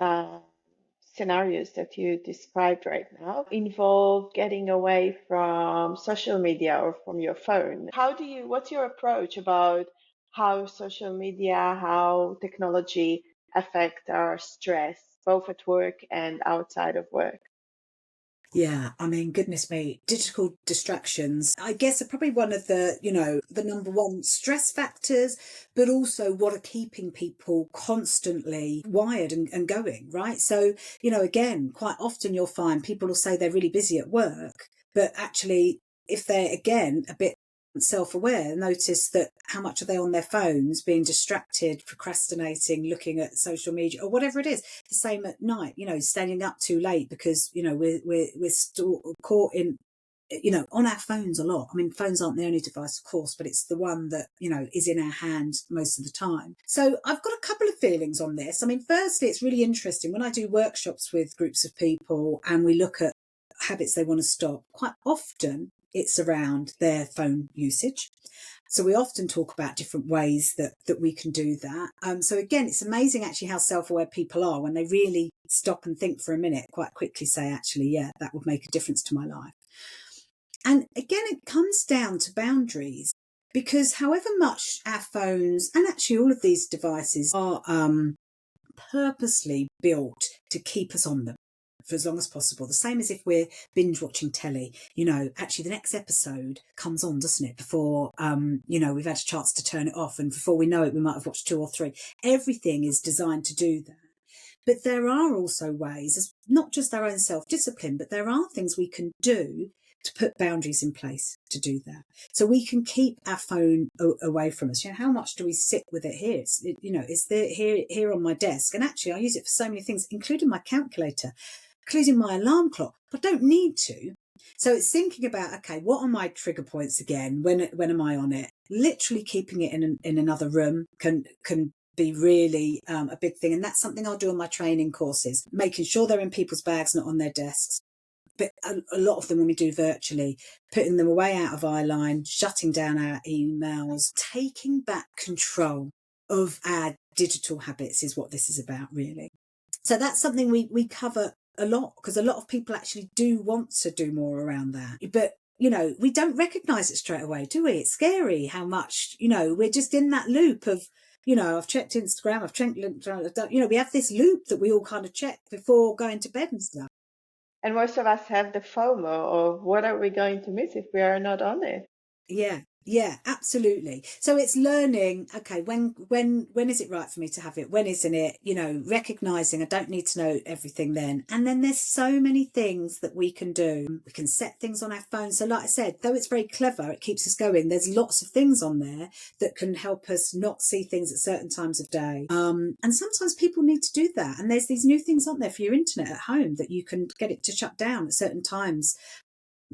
scenarios that you described right now involve getting away from social media or from your phone. What's your approach about how social media, how technology affect our stress, both at work and outside of work? Yeah, I mean, goodness me, digital distractions, I guess, are probably one of the number one stress factors, but also what are keeping people constantly wired and going, right? So, again, quite often you'll find people will say they're really busy at work, but actually, if they're, again, a bit self-aware, notice that how much are they on their phones, being distracted, procrastinating, looking at social media or whatever it is. The same at night, staying up too late because we're still caught in on our phones a lot. I mean, phones aren't the only device, of course, but it's the one that is in our hand most of the time. So I've got a couple of feelings on this. I mean, firstly, it's really interesting when I do workshops with groups of people and we look at habits they want to stop. Quite often it's around their phone usage. So we often talk about different ways that we can do that. So again, it's amazing actually how self-aware people are when they really stop and think for a minute, quite quickly say, actually, yeah, that would make a difference to my life. And again, it comes down to boundaries, because however much our phones and actually all of these devices are purposely built to keep us on them for as long as possible. The same as if we're binge watching telly, actually the next episode comes on, doesn't it? Before, we've had a chance to turn it off. And before we know it, we might have watched 2 or 3. Everything is designed to do that. But there are also ways, as not just our own self-discipline, but there are things we can do to put boundaries in place to do that. So we can keep our phone away from us. How much do we sit with it here? It's there here on my desk. And actually I use it for so many things, including my calculator, including my alarm clock. I don't need to, So it's thinking about, okay, what are my trigger points again? When am I on it? Literally keeping it in another room can be really a big thing. And that's something I'll do on my training courses, making sure they're in people's bags, not on their desks. But a lot of them when we do virtually, putting them away out of eye line, shutting down our emails, taking back control of our digital habits is what this is about, really. So that's something we cover a lot, because a lot of people actually do want to do more around that. But, you know, we don't recognize it straight away, do we? It's scary how much, you know, we're just in that loop of, you know, I've checked Instagram, I've checked, you know, we have this loop that we all kind of check before going to bed and stuff. And most of us have the FOMO of what are we going to miss if we are not on it? Yeah, absolutely. So it's learning, okay, when is it right for me to have it? When isn't it? You know, recognizing I don't need to know everything then. And then there's so many things that we can do. We can set things on our phone. So like I said, though it's very clever, it keeps us going. There's lots of things on there that can help us not see things at certain times of day. And sometimes people need to do that. And there's these new things on there for your internet at home that you can get it to shut down at certain times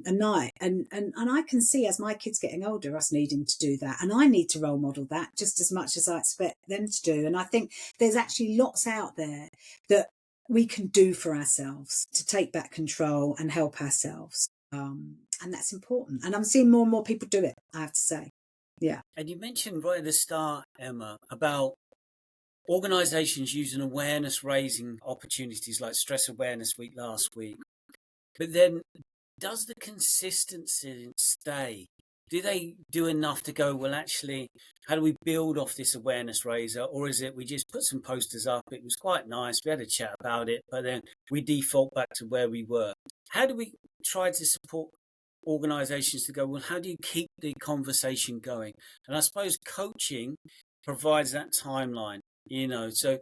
a night, and I can see as my kids getting older us needing to do that, and I need to role model that just as much as I expect them to do. And I think there's actually lots out there that we can do for ourselves to take back control and help ourselves, and that's important, and I'm seeing more and more people do it, I have to say. Yeah. And you mentioned right at the start, Emma, about organisations using awareness raising opportunities like Stress Awareness Week last week. But then, does the consistency stay? Do they do enough to go, well, actually, how do we build off this awareness raiser? Or is it we just put some posters up, it was quite nice, we had a chat about it, but then we default back to where we were? How do we try to support organisations to go, well, how do you keep the conversation going? And I suppose coaching provides that timeline, you know. So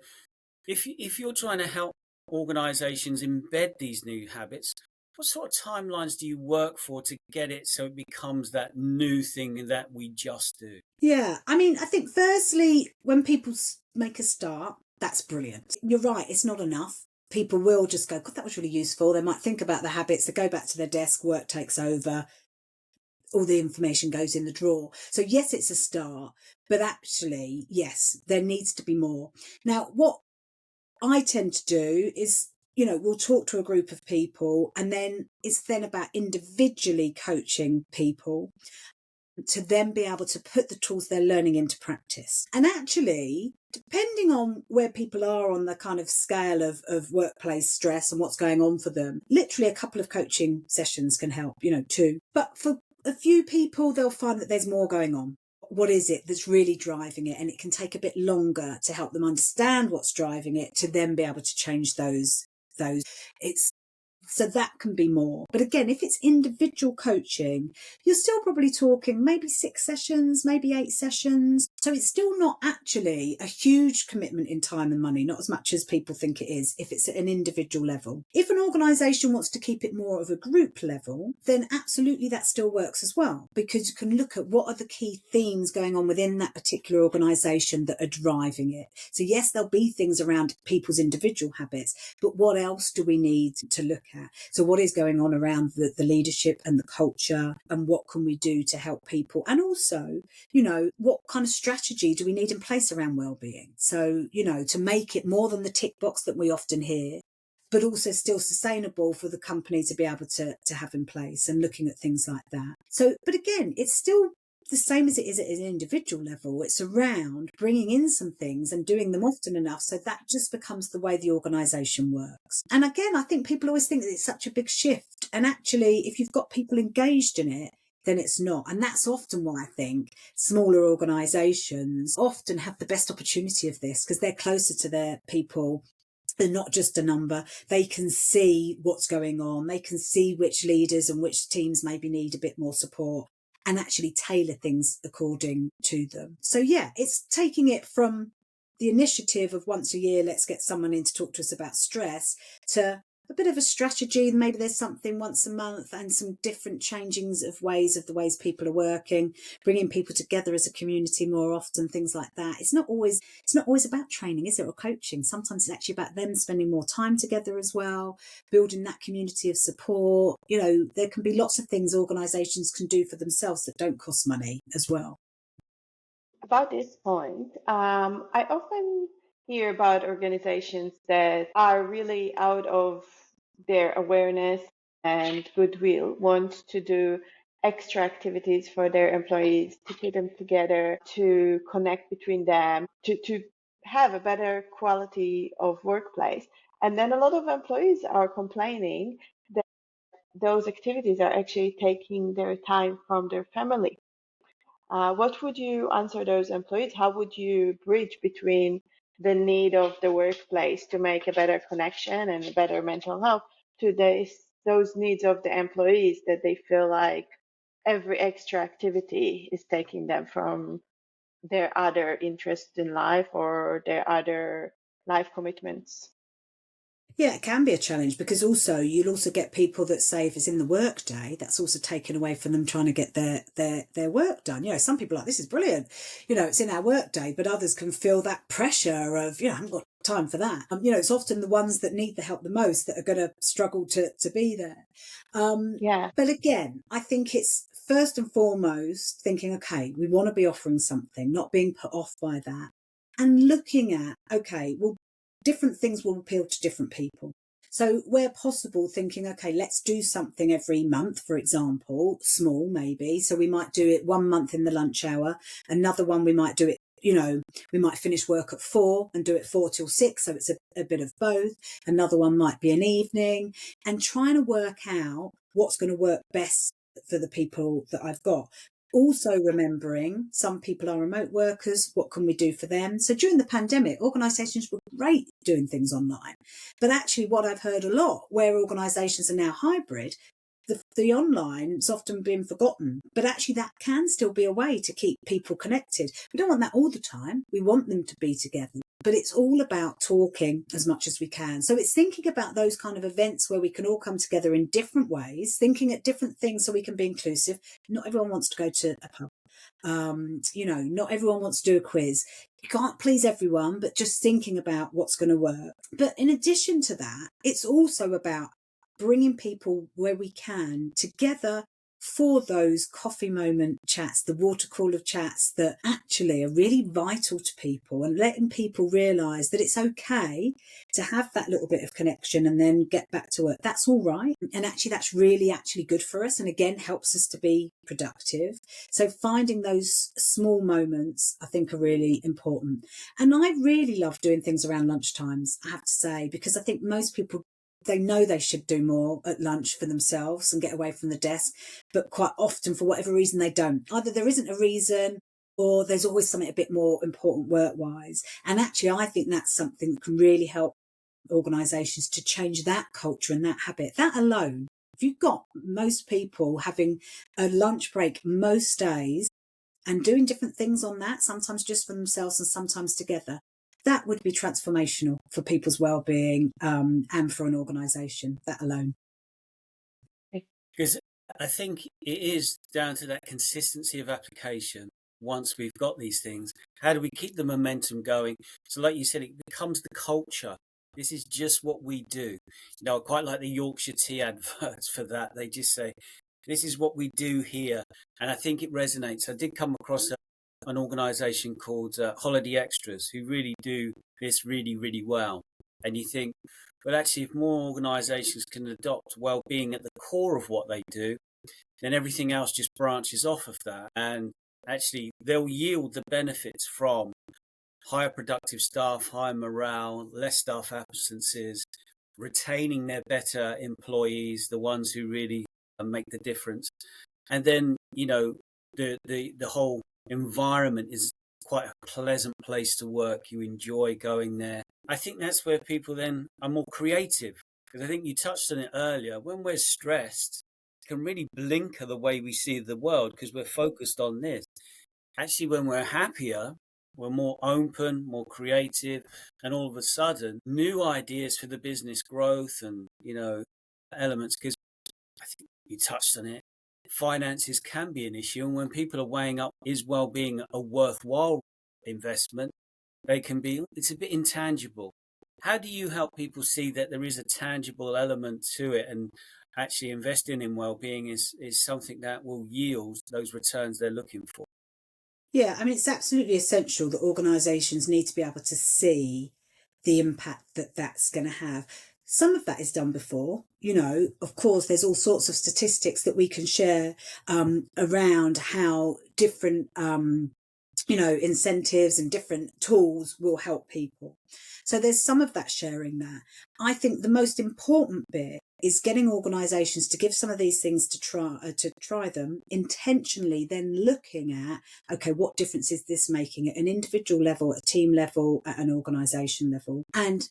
if you're trying to help organisations embed these new habits, what sort of timelines do you work for to get it so it becomes that new thing that we just do? Yeah, I mean, I think firstly, when people make a start, that's brilliant. You're right, it's not enough. People will just go, God, that was really useful. They might think about the habits, they go back to their desk, work takes over, all the information goes in the drawer. So yes, it's a start, but actually, yes, there needs to be more. Now, what I tend to do is, you know, we'll talk to a group of people, and then it's then about individually coaching people to then be able to put the tools they're learning into practice. And actually, depending on where people are on the kind of scale of workplace stress and what's going on for them, literally a couple of coaching sessions can help, you know, too. But for a few people, they'll find that there's more going on. What is it that's really driving it? And it can take a bit longer to help them understand what's driving it to then be able to change those. It's so that can be more. But again, if it's individual coaching, you're still probably talking maybe 6 sessions, maybe 8 sessions. So it's still not actually a huge commitment in time and money, not as much as people think it is if it's at an individual level. If an organisation wants to keep it more of a group level, then absolutely that still works as well, because you can look at what are the key themes going on within that particular organisation that are driving it. So yes, there'll be things around people's individual habits, but what else do we need to look at? So what is going on around the leadership and the culture, and what can we do to help people? And also, you know, what kind of strategy do we need in place around well-being? So, you know, to make it more than the tick box that we often hear, but also still sustainable for the company to be able to have in place, and looking at things like that. So, but again, it's still the same as it is at an individual level. It's around bringing in some things and doing them often enough so that just becomes the way the organisation works. And again, I think people always think that it's such a big shift. And actually, if you've got people engaged in it, then it's not. And that's often why I think smaller organisations often have the best opportunity of this, because they're closer to their people. They're not just a number. They can see what's going on. They can see which leaders and which teams maybe need a bit more support, and actually tailor things according to them. So yeah, it's taking it from the initiative of once a year, let's get someone in to talk to us about stress, to a bit of a strategy. Maybe there's something once a month and some different changings of the ways people are working, bringing people together as a community more often, things like that. It's not always about training, is it, or coaching? Sometimes it's actually about them spending more time together as well, building that community of support. There can be lots of things organisations can do for themselves that don't cost money as well. About this point, I often hear about organizations that are really out of their awareness and goodwill, want to do extra activities for their employees, to put them together, to connect between them, to have a better quality of workplace. And then a lot of employees are complaining that those activities are actually taking their time from their family. What would you answer those employees? How would you bridge between the need of the workplace to make a better connection and a better mental health to those needs of the employees that they feel like every extra activity is taking them from their other interests in life or their other life commitments? Yeah, it can be a challenge because you'll also get people that say if it's in the work day, that's also taken away from them trying to get their work done. Some people are like, this is brilliant. It's in our work day, but others can feel that pressure of, I haven't got time for that. It's often the ones that need the help the most that are going to struggle to be there. Yeah. But again, I think it's first and foremost thinking, okay, we want to be offering something, not being put off by that. And looking at, okay, well, different things will appeal to different people. So where possible, thinking, okay, let's do something every month, for example, small maybe. So we might do it 1 month in the lunch hour. Another one, we might do it, we might finish work at 4 and do it 4 till 6. So it's a bit of both. Another one might be an evening, and trying to work out what's going to work best for the people that I've got. Also remembering some people are remote workers, what can we do for them? So during the pandemic, organisations were great doing things online. But actually what I've heard a lot, where organisations are now hybrid, the online is often being forgotten. But actually that can still be a way to keep people connected. We don't want that all the time. We want them to be together. But it's all about talking as much as we can. So it's thinking about those kind of events where we can all come together in different ways, thinking at different things so we can be inclusive. Not everyone wants to go to a pub. Not everyone wants to do a quiz. You can't please everyone, but just thinking about what's going to work. But in addition to that, it's also about bringing people where we can together for those coffee moment chats, the water cooler chats that actually are really vital to people, and letting people realise that it's okay to have that little bit of connection and then get back to work. That's all right. And actually, that's really good for us. And again, helps us to be productive. So finding those small moments, I think, are really important. And I really love doing things around lunchtimes, I have to say, because I think most people, they know they should do more at lunch for themselves and get away from the desk, but quite often, for whatever reason, they don't. Either there isn't a reason, or there's always something a bit more important work-wise. And actually, I think that's something that can really help organisations to change that culture and that habit. That alone, if you've got most people having a lunch break most days and doing different things on that, sometimes just for themselves and sometimes together, that would be transformational for people's well-being and for an organisation, that alone. Because I think it is down to that consistency of application. Once we've got these things, how do we keep the momentum going? So like you said, it becomes the culture. This is just what we do. I quite like the Yorkshire tea adverts for that. They just say, this is what we do here. And I think it resonates. I did come across an organisation called Holiday Extras, who really do this really, really well. And you think, well, actually, if more organisations can adopt well-being at the core of what they do, then everything else just branches off of that. And actually, they'll yield the benefits from higher productive staff, higher morale, less staff absences, retaining their better employees, the ones who really make the difference. And then, the whole environment is quite a pleasant place to work. You enjoy going there. I think that's where people then are more creative, because I think you touched on it earlier. When we're stressed, it can really blinker the way we see the world because we're focused on this. Actually, when we're happier, We're more open, more creative, and all of a sudden, new ideas for the business growth and, elements. Because I think you touched on it. Finances can be an issue, and when people are weighing up, is well-being a worthwhile investment? It's a bit intangible. How do you help people see that there is a tangible element to it, and actually investing in well-being is something that will yield those returns they're looking for? Yeah, I mean, it's absolutely essential that organisations need to be able to see the impact that that's going to have. Some of that is done before, of course, there's all sorts of statistics that we can share around how different incentives and different tools will help people. So there's some of that sharing there. I think the most important bit is getting organisations to give some of these things to try them intentionally, then looking at, okay, what difference is this making at an individual level, at a team level, at an organisation level, and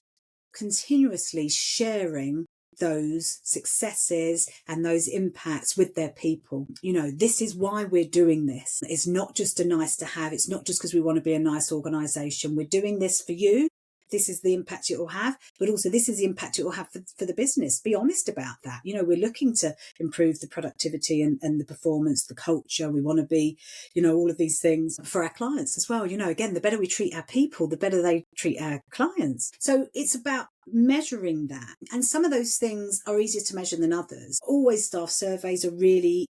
continuously sharing those successes and those impacts with their people. This is why we're doing this. It's not just a nice to have. It's not just because we want to be a nice organisation. We're doing this for you. This is the impact it will have, but also this is the impact it will have for the business. Be honest about that. We're looking to improve the productivity and the performance, the culture. We want to be, all of these things for our clients as well. Again, the better we treat our people, the better they treat our clients. So it's about measuring that. And some of those things are easier to measure than others. Always staff surveys are really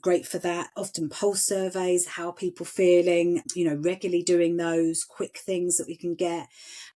great for that. Often pulse surveys, how are people feeling, regularly doing those quick things that we can get.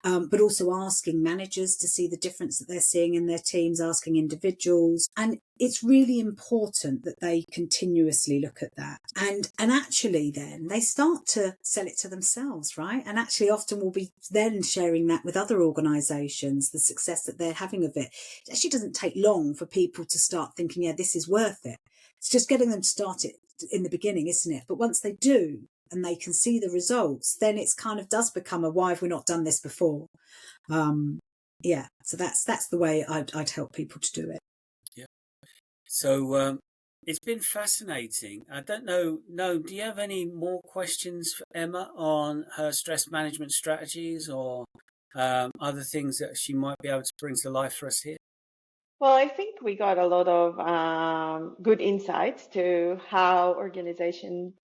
But also asking managers to see the difference that they're seeing in their teams, asking individuals. And it's really important that they continuously look at that. And actually then they start to sell it to themselves, right? And actually often will be then sharing that with other organisations, the success that they're having of it. It actually doesn't take long for people to start thinking, yeah, this is worth it. It's just getting them to start it in the beginning, isn't it? But once they do, and they can see the results, then it's kind of does become a why have we not done this before? So that's the way I'd help people to do it. Yeah. So it's been fascinating. I don't know. No, do you have any more questions for Emma on her stress management strategies or other things that she might be able to bring to life for us here? Well, I think we got a lot of good insights to how organizations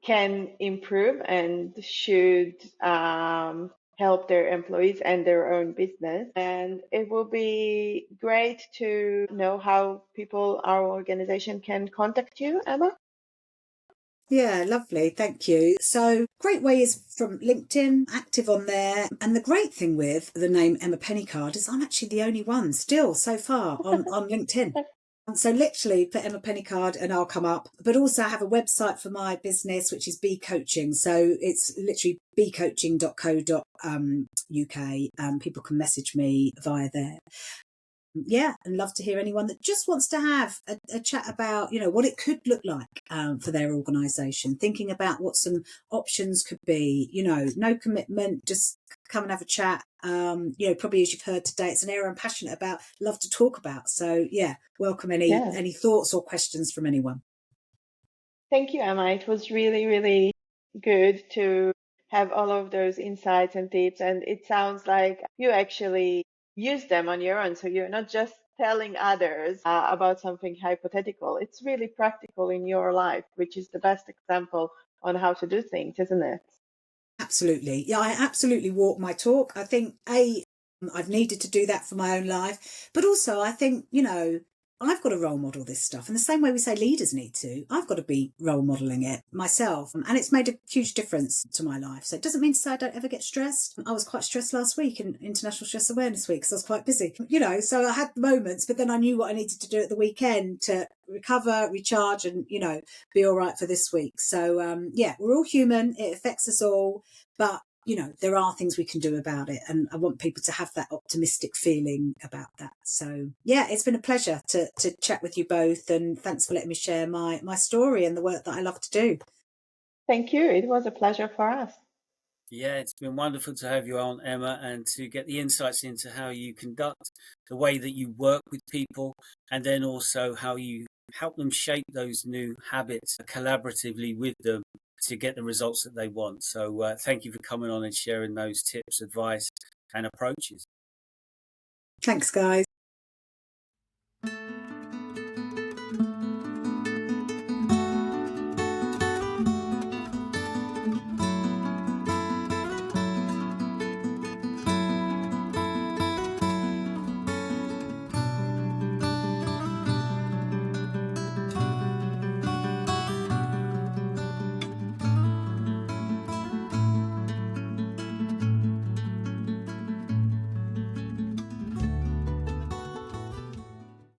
can improve and should help their employees and their own business. And it will be great to know how our organization can contact you, Emma. Yeah, lovely. Thank you. So great way is from LinkedIn, active on there. And the great thing with the name Emma Pennycard is I'm actually the only one still so far on LinkedIn. So literally put Emma Pennycard and I'll come up, but also I have a website for my business, which is B Coaching. So it's literally bcoaching.co.uk. People can message me via there. Yeah, and love to hear anyone that just wants to have a chat about, what it could look like for their organisation, thinking about what some options could be, no commitment, just come and have a chat. Probably as you've heard today, it's an area I'm passionate about, love to talk about. So yeah, welcome any thoughts or questions from anyone. Thank you, Emma. It was really, really good to have all of those insights and tips. And it sounds like you actually use them on your own. So you're not just telling others about something hypothetical. It's really practical in your life, which is the best example on how to do things, isn't it? Absolutely. Yeah, I absolutely walk my talk. I think, I've needed to do that for my own life. But also, I think, I've got to role model this stuff. In the same way we say leaders need to, I've got to be role modeling it myself. And it's made a huge difference to my life. So it doesn't mean to say I don't ever get stressed. I was quite stressed last week in International Stress Awareness Week because I was quite busy, so I had moments, but then I knew what I needed to do at the weekend to recover, recharge, and, be all right for this week. So, we're all human. It affects us all. But there are things we can do about it. And I want people to have that optimistic feeling about that. So, yeah, it's been a pleasure to chat with you both. And thanks for letting me share my story and the work that I love to do. Thank you. It was a pleasure for us. Yeah, it's been wonderful to have you on, Emma, and to get the insights into how you conduct, the way that you work with people, and then also how you help them shape those new habits collaboratively with them to get the results that they want. So thank you for coming on and sharing those tips, advice, and approaches. Thanks, guys.